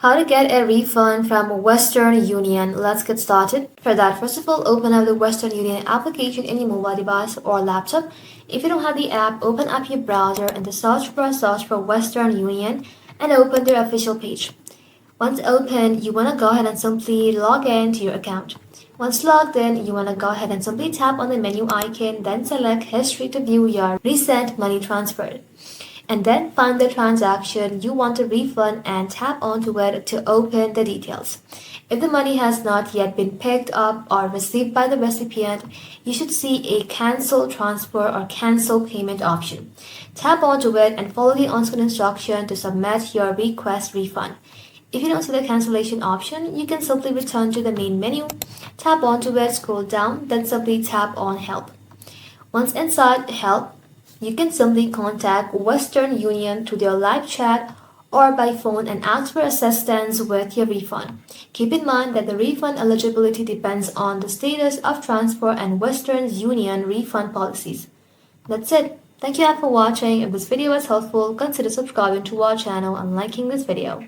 How to get a refund from Western Union. Let's get started. For that, first of all, open up the Western Union application in your mobile device or laptop. If you don't have the app, open up your browser and search for Western Union and open their official page. Once open, you want to go ahead and simply log in to your account. Once logged in, you want to go ahead and simply tap on the menu icon, then select History to view your recent money transfer, and then find the transaction you want to refund and tap onto it to open the details. If the money has not yet been picked up or received by the recipient, you should see a cancel transfer or cancel payment option. Tap onto it and follow the on-screen instruction to submit your request refund. If you don't see the cancellation option, you can simply return to the main menu, tap onto it, scroll down, then simply tap on Help. Once inside Help, you can simply contact Western Union through their live chat or by phone and ask for assistance with your refund. Keep in mind that the refund eligibility depends on the status of transfer and Western Union refund policies. That's it. Thank you all for watching. If this video was helpful, consider subscribing to our channel and liking this video.